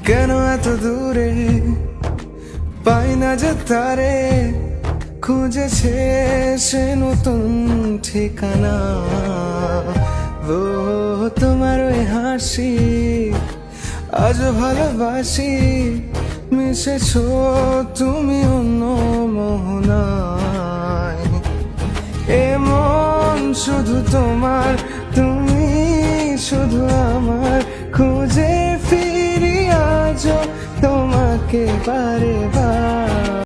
কেন এত দূরে পাই না যে তারে, খুঁজেছে সে নতুন ঠিকানা। ও তোমার ওই হাসি আজ ভালোবাসি, মিশেছো তুমি অন্য মোহনায়। এমন শুধু তোমার, তুমি শুধু আমার, খুঁজে ফিরি আজ তোমাকে বারে বার।